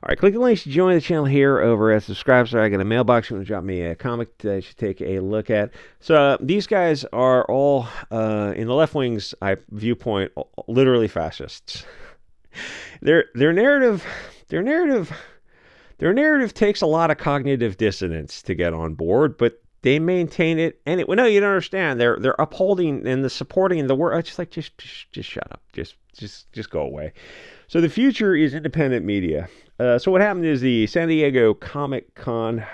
All right, click the links to join the channel here over at subscribe. So I got a mailbox. You want to drop me a comic that I should take a look at. So these guys are all in the left wing's viewpoint, literally fascists. Their narrative, their narrative, their narrative takes a lot of cognitive dissonance to get on board, but they maintain it. And well, no, you don't understand. They're upholding and the supporting the word. Just like just shut up. Just go away. So the future is independent media. So what happened is the San Diego Comic Con.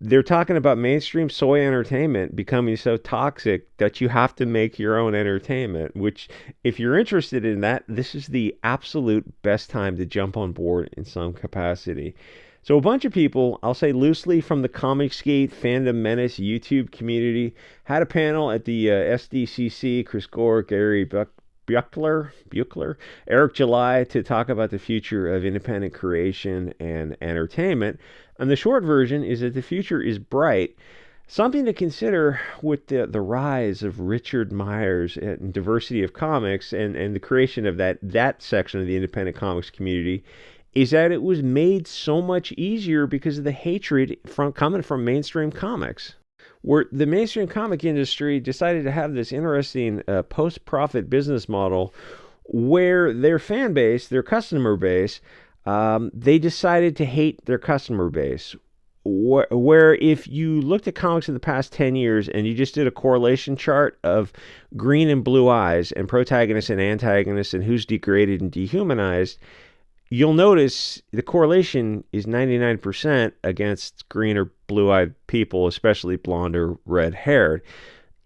They're talking about mainstream soy entertainment becoming so toxic that you have to make your own entertainment, which, if you're interested in that, this is the absolute best time to jump on board in some capacity. So a bunch of people, I'll say loosely from the Comicsgate Fandom Menace YouTube community, had a panel at the SDCC, Chris Gore, Gary Buechler, Eric July, to talk about the future of independent creation and entertainment. And the short version is that the future is bright. Something to consider with the rise of Richard Myers and diversity of comics and the creation of that section of the independent comics community is that it was made so much easier because of the hatred coming from mainstream comics. Where the mainstream comic industry decided to have this interesting post-profit business model where their fan base, their customer base, they decided to hate their customer base. Where if you looked at comics in the past 10 years and you just did a correlation chart of green and blue eyes and protagonists and antagonists and who's degraded and dehumanized, you'll notice the correlation is 99% against green or blue-eyed people, especially blonde or red-haired.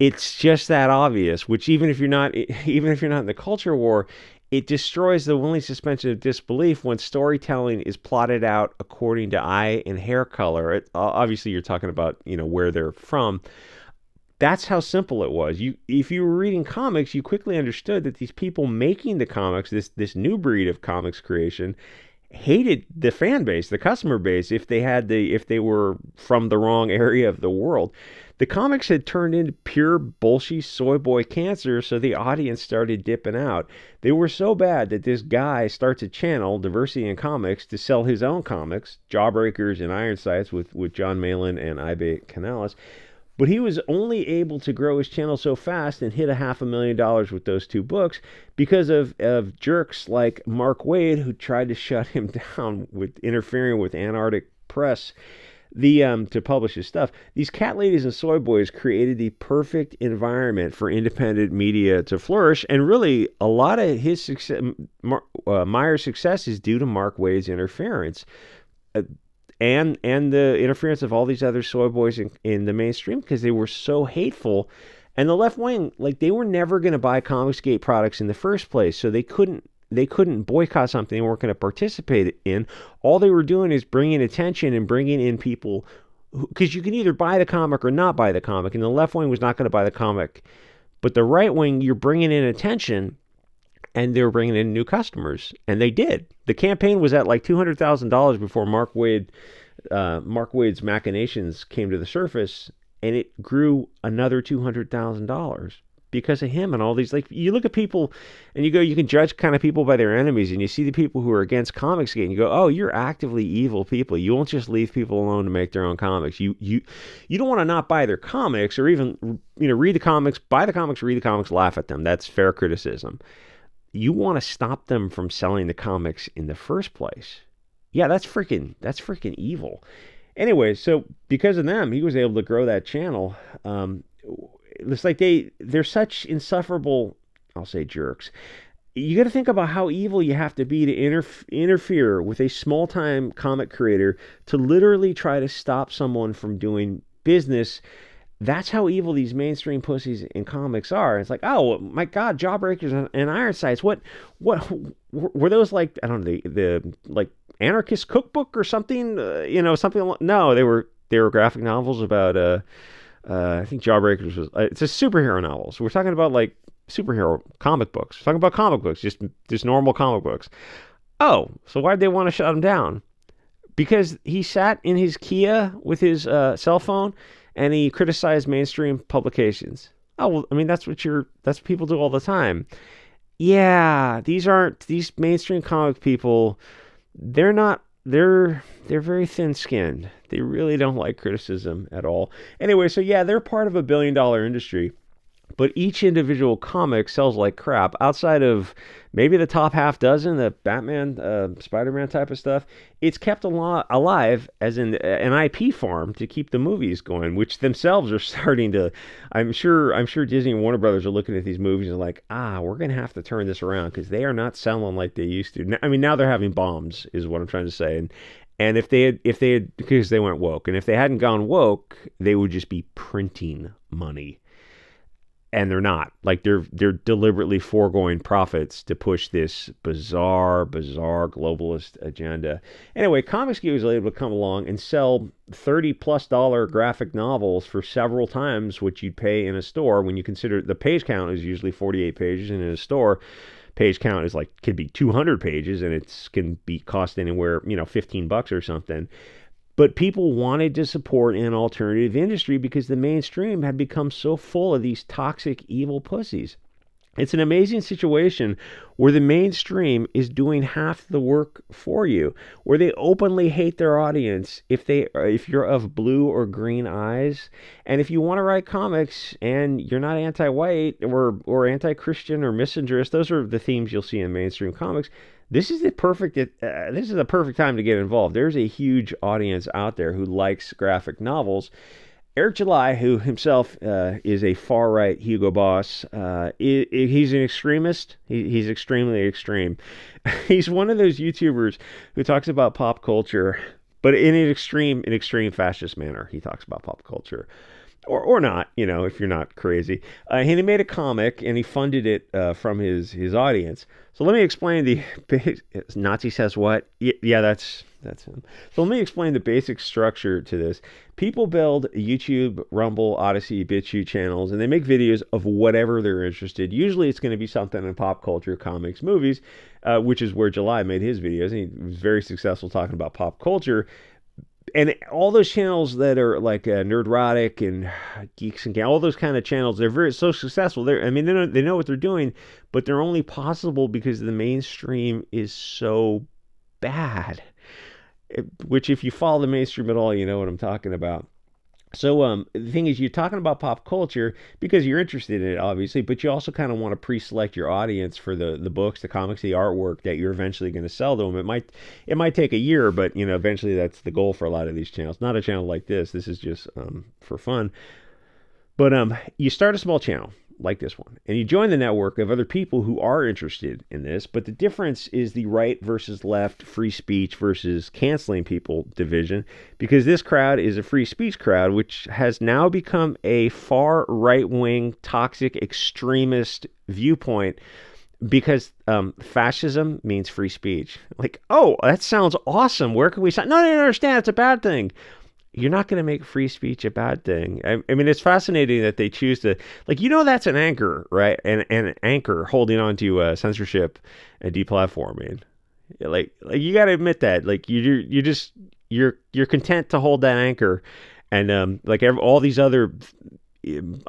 It's just that obvious, which even if you're not in the culture war, it destroys the only suspension of disbelief when storytelling is plotted out according to eye and hair color. Obviously, you're talking about where they're from. That's how simple it was. If you were reading comics, you quickly understood that these people making the comics, this new breed of comics creation, hated the fan base, the customer base, if they were from the wrong area of the world. The comics had turned into pure bullshit soy boy cancer, so the audience started dipping out. They were so bad that this guy starts a channel, Diversity in Comics, to sell his own comics, Jawbreakers and Ironsides, with John Malin and Ibe Canales. But he was only able to grow his channel so fast and hit $500,000 with those two books because of jerks like Mark Waid, who tried to shut him down with interfering with Antarctic Press to publish his stuff. These cat ladies and soy boys created the perfect environment for independent media to flourish, and really a lot of his success, Meyer's success, is due to Mark Waid's interference. And the interference of all these other soy boys in the mainstream, because they were so hateful. And the left wing, they were never going to buy Comicsgate products in the first place, so they couldn't boycott something they weren't going to participate in. All they were doing is bringing attention and bringing in people, because you can either buy the comic or not buy the comic, and the left wing was not going to buy the comic. But the right wing, you're bringing in attention, and they were bringing in new customers, and they did. The campaign was at like $200,000 before Mark Waid's machinations came to the surface, and it grew another $200,000 because of him and all these. You look at people, and you can judge kind of people by their enemies, and you see the people who are against Comicsgate, and you go, oh, you're actively evil people. You won't just leave people alone to make their own comics. You don't want to not buy their comics, or even read the comics, buy the comics, read the comics, laugh at them. That's fair criticism. You want to stop them from selling the comics in the first place. Yeah, that's freaking evil. Anyway, so because of them, he was able to grow that channel. It's like they're such insufferable, I'll say, jerks. You got to think about how evil you have to be to interfere with a small-time comic creator to literally try to stop someone from doing business. That's how evil these mainstream pussies in comics are. It's like, oh my God, Jawbreakers and Ironsides. What were those, I don't know, the anarchist cookbook or something? Something. No, they were graphic novels about. I think Jawbreakers was. It's a superhero novel. So we're talking about superhero comic books. We're talking about comic books, just normal comic books. Oh, so why'd they want to shut him down? Because he sat in his Kia with his cell phone, and he criticized mainstream publications. Oh, well, I mean, that's what people do all the time. Yeah, these mainstream comic people, they're not. They're very thin-skinned. They really don't like criticism at all. Anyway, so yeah, they're part of $1 billion industry, but each individual comic sells like crap. Outside of maybe the top half dozen, the Batman, Spider-Man type of stuff, it's kept alive as an IP farm to keep the movies going, which themselves are starting to. I'm sure Disney and Warner Brothers are looking at these movies and like, we're gonna have to turn this around because they are not selling like they used to. I mean, now they're having bombs, is what I'm trying to say, and if they had, because they went woke, and if they hadn't gone woke, they would just be printing money, and they're not. Like they're deliberately foregoing profits to push this bizarre globalist agenda. Anyway, Comicsgate was able to come along and sell $30+ graphic novels for several times what you'd pay in a store. When you consider the page count is usually 48 pages, and in a store page count is like could be 200 pages, and it's can be cost anywhere, $15 or something. But people wanted to support an alternative industry because the mainstream had become so full of these toxic, evil pussies. It's an amazing situation where the mainstream is doing half the work for you, where they openly hate their audience if you're of blue or green eyes, and if you want to write comics and you're not anti-white or anti-Christian or misandrist, those are the themes you'll see in mainstream comics. This is the perfect time to get involved. There's a huge audience out there who likes graphic novels. Eric July, who himself is a far-right Hugo Boss, he's an extremist. He's extremely extreme. He's one of those YouTubers who talks about pop culture, but in an extreme fascist manner. He talks about pop culture. Or not, if you're not crazy. And he made a comic, and he funded it from his audience. So let me explain the Nazi says what? Yeah, that's him. So let me explain the basic structure to this. People build YouTube, Rumble, Odyssey, BitChute channels, and they make videos of whatever they're interested. Usually it's going to be something in pop culture, comics, movies, which is where July made his videos. And he was very successful talking about pop culture. And all those channels that are like Nerdrotic and Geeks and all those kind of channels, they're so successful. They know what they're doing, but they're only possible because the mainstream is so bad. Which, if you follow the mainstream at all, you know what I'm talking about. So the thing is, you're talking about pop culture because you're interested in it, obviously, but you also kind of want to pre-select your audience for the books, the comics, the artwork that you're eventually going to sell to them. It might take a year, but eventually that's the goal for a lot of these channels. Not a channel like this. This is just for fun. But you start a small channel like this one, and you join the network of other people who are interested in this. But the difference is the right versus left, free speech versus canceling people division, because this crowd is a free speech crowd, which has now become a far right-wing, toxic, extremist viewpoint. Because fascism means free speech. Like, oh, that sounds awesome. Where can we sign? No, I don't understand. It's a bad thing. You're not going to make free speech a bad thing. I mean, it's fascinating that they choose to, like, that's an anchor, right? An anchor holding on to censorship and deplatforming. Like you got to admit that, like, you're content to hold that anchor, and all these other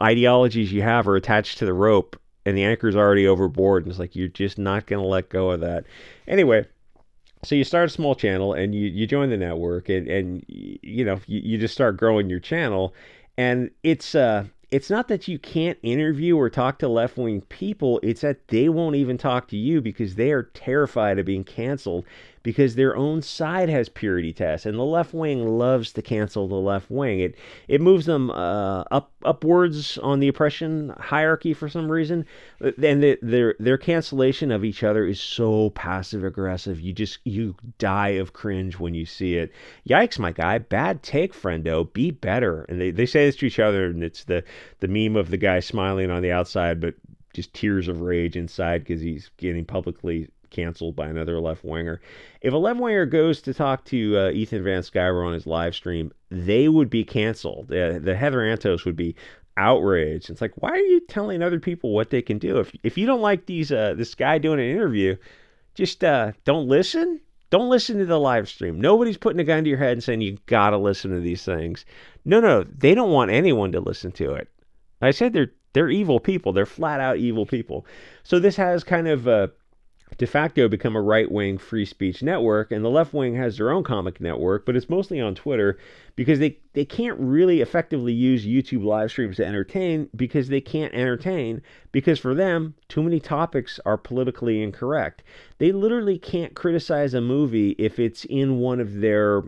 ideologies you have are attached to the rope, and the anchor's already overboard, and it's like you're just not going to let go of that. Anyway. So you start a small channel, and you join the network, and you just start growing your channel, and it's not that you can't interview or talk to left-wing people, it's that they won't even talk to you because they are terrified of being canceled because their own side has purity tests, and the left wing loves to cancel the left wing. It moves them upwards on the oppression hierarchy for some reason, and their cancellation of each other is so passive aggressive. You die of cringe when you see it. Yikes, my guy! Bad take, friendo. Be better. And they say this to each other, and it's the meme of the guy smiling on the outside, but just tears of rage inside because he's getting publicly canceled by another left winger. If a left winger goes to talk to Ethan Van Sciver on his live stream, they would be canceled. The Heather Antos would be outraged. It's like, why are you telling other people what they can do? If you don't like this guy doing an interview, just don't listen. Don't listen to the live stream. Nobody's putting a gun to your head and saying you gotta listen to these things. No, they don't want anyone to listen to it. I said they're evil people. They're flat out evil people. So this has kind of de facto become a right-wing free speech network, and the left wing has their own comic network, but it's mostly on Twitter because they can't really effectively use YouTube live streams to entertain, because they can't entertain, because for them too many topics are politically incorrect. They literally can't criticize a movie if it's in one of their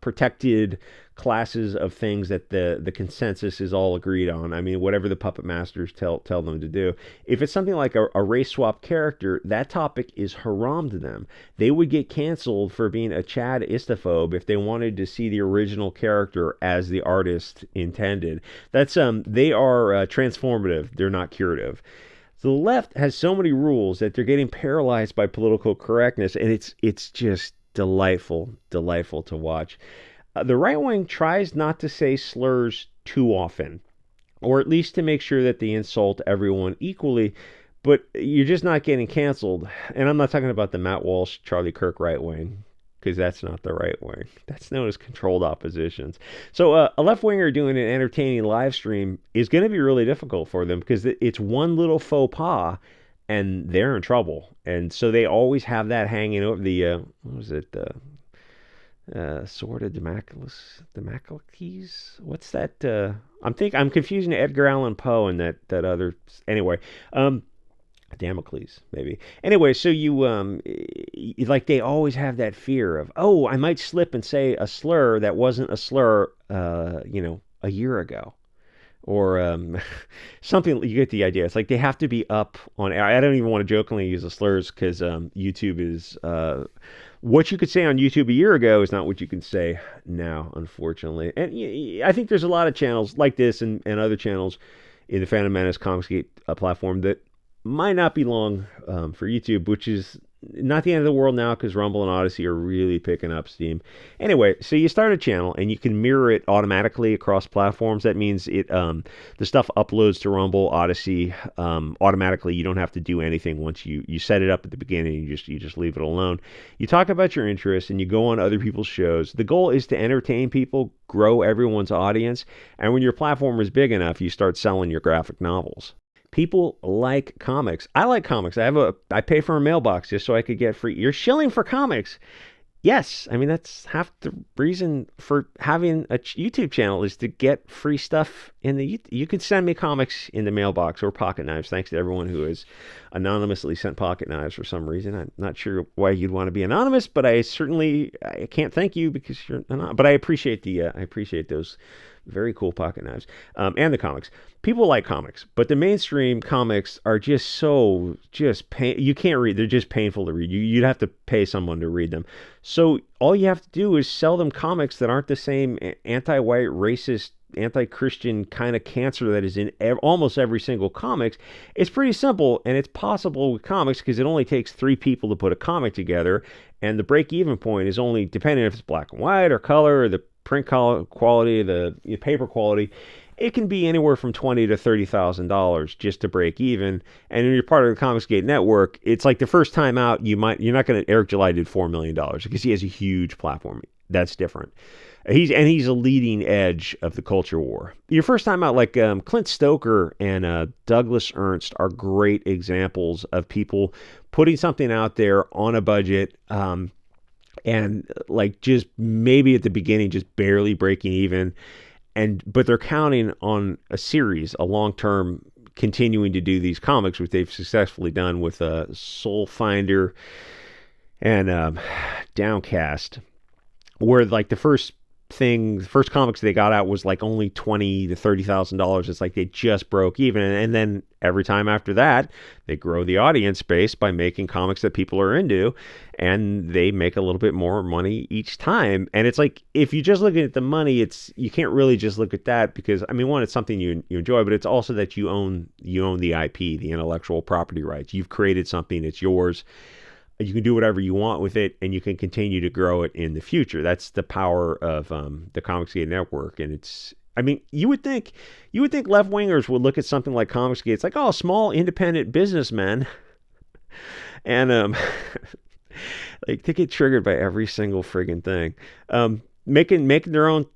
protected classes of things that the consensus is all agreed on. I mean, whatever the puppet masters tell them to do. If it's something like a race swap character, that topic is haram to them. They would get canceled for being a Chad istaphobe if they wanted to see the original character as the artist intended. That's they are transformative. They're not curative. The left has so many rules that they're getting paralyzed by political correctness, and it's just delightful to watch. The right wing tries not to say slurs too often, or at least to make sure that they insult everyone equally, but you're just not getting canceled. And I'm not talking about the Matt Walsh, Charlie Kirk right wing, because that's not the right wing. That's known as controlled oppositions. So a left winger doing an entertaining live stream is going to be really difficult for them, because it's one little faux pas and they're in trouble. And so they always have that hanging over the, what was it, Sword of Damocles. What's that? I'm confusing Edgar Allan Poe and that other. Anyway, Damocles maybe. Anyway, so like they always have that fear of, oh, I might slip and say a slur that wasn't a slur, a year ago. Or something. You get the idea. It's like they have to be up on. I don't even want to jokingly use the slurs, because YouTube is what you could say on YouTube a year ago is not what you can say now, unfortunately. And I think there's a lot of channels like this and other channels in the Phantom Menace Comicsgate platform that might not be long for YouTube, which is not the end of the world now, because Rumble and Odyssey are really picking up steam. Anyway, so you start a channel and you can mirror it automatically across platforms. That means the stuff uploads to Rumble, Odyssey automatically. You don't have to do anything once you set it up at the beginning. You just leave it alone. You talk about your interests and you go on other people's shows. The goal is to entertain people, grow everyone's audience, and when your platform is big enough, you start selling your graphic novels. People like comics. I like comics. I pay for a mailbox just so I could get free. You're shilling for comics. Yes, I mean that's half the reason for having a YouTube channel, is to get free stuff in the. You can send me comics in the mailbox or pocket knives. Thanks to everyone who has anonymously sent pocket knives for some reason. I'm not sure why you'd want to be anonymous, but I can't thank you because you're anonymous. But I appreciate those very cool pocket knives and the comics. People like comics, but the mainstream comics are just you can't read. They're just painful to read. You'd have to pay someone to read them. So all you have to do is sell them comics that aren't the same anti-white, racist, anti-Christian kind of cancer that is in almost every single comics. It's pretty simple, and it's possible with comics because it only takes 3 people to put a comic together, and the break-even point is only, depending if it's black and white or color or the print quality, the paper quality, it can be anywhere from $20,000 to $30,000 just to break even. And when you're part of the Comicsgate network, it's like the first time out, you're not going to. Eric July did $4 million because he has a huge platform. That's different. He's a leading edge of the culture war. Your first time out, like Clint Stoker and Douglas Ernst are great examples of people putting something out there on a budget. And like just maybe at the beginning, just barely breaking even, but they're counting on a series, a long-term continuing to do these comics, which they've successfully done with Soul Finder and Downcast, where like the first comics they got out was like only $20,000 to $30,000. It's like they just broke even, and then every time after that, they grow the audience base by making comics that people are into, and they make a little bit more money each time. And it's like, if you just look at the money, you can't really just look at that, because I mean, one, it's something you enjoy, but it's also that you own the IP, the intellectual property rights. You've created something, it's yours. You can do whatever you want with it, and you can continue to grow it in the future. That's the power of the Comicsgate network. And it's, I mean, you would think left wingers would look at something like Comicsgate. It's like, oh, small independent businessmen, and like they get triggered by every single friggin' thing. Making their own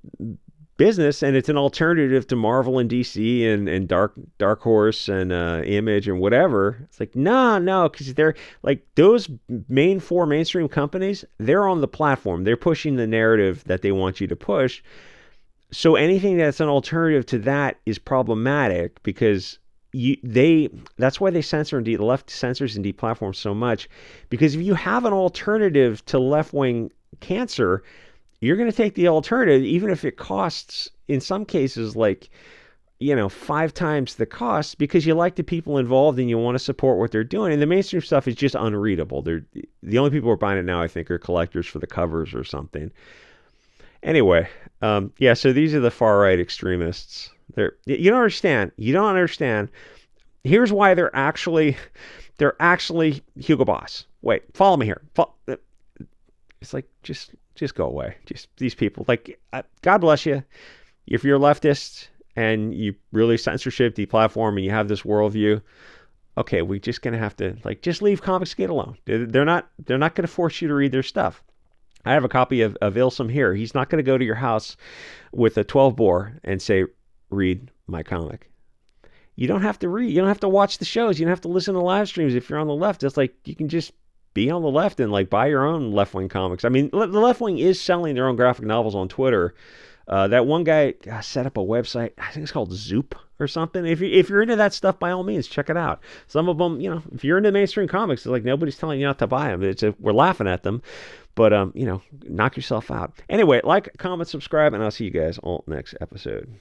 business, and it's an alternative to Marvel and DC and Dark Horse and Image and whatever. It's like, no, because they're like those four mainstream companies, they're on the platform. They're pushing the narrative that they want you to push. So anything that's an alternative to that is problematic because that's why they censor the left censors and deplatforms so much, because if you have an alternative to left-wing cancer, you're going to take the alternative, even if it costs, in some cases, like, 5 times the cost, because you like the people involved and you want to support what they're doing. And the mainstream stuff is just unreadable. The only people who are buying it now, I think, are collectors for the covers or something. Anyway, so these are the far-right extremists. You don't understand. Here's why they're actually Hugo Boss. Wait, follow me here. It's like, just go away. Just these people. Like, God bless you. If you're a leftist and you really censorship, deplatform, and you have this worldview, okay, we're just gonna have to just leave Comicsgate alone. They're not gonna force you to read their stuff. I have a copy of Ilsum here. He's not going to go to your house with a 12 bore and say, read my comic. You don't have to read. You don't have to watch the shows. You don't have to listen to live streams if you're on the left. It's like you can just be on the left and buy your own left-wing comics. I mean, the left wing is selling their own graphic novels on Twitter. That one guy set up a website. I think it's called Zoop or something. If you're into that stuff, by all means, check it out. Some of them, if you're into mainstream comics, it's like nobody's telling you not to buy them. We're laughing at them. But, knock yourself out. Anyway, like, comment, subscribe, and I'll see you guys all next episode.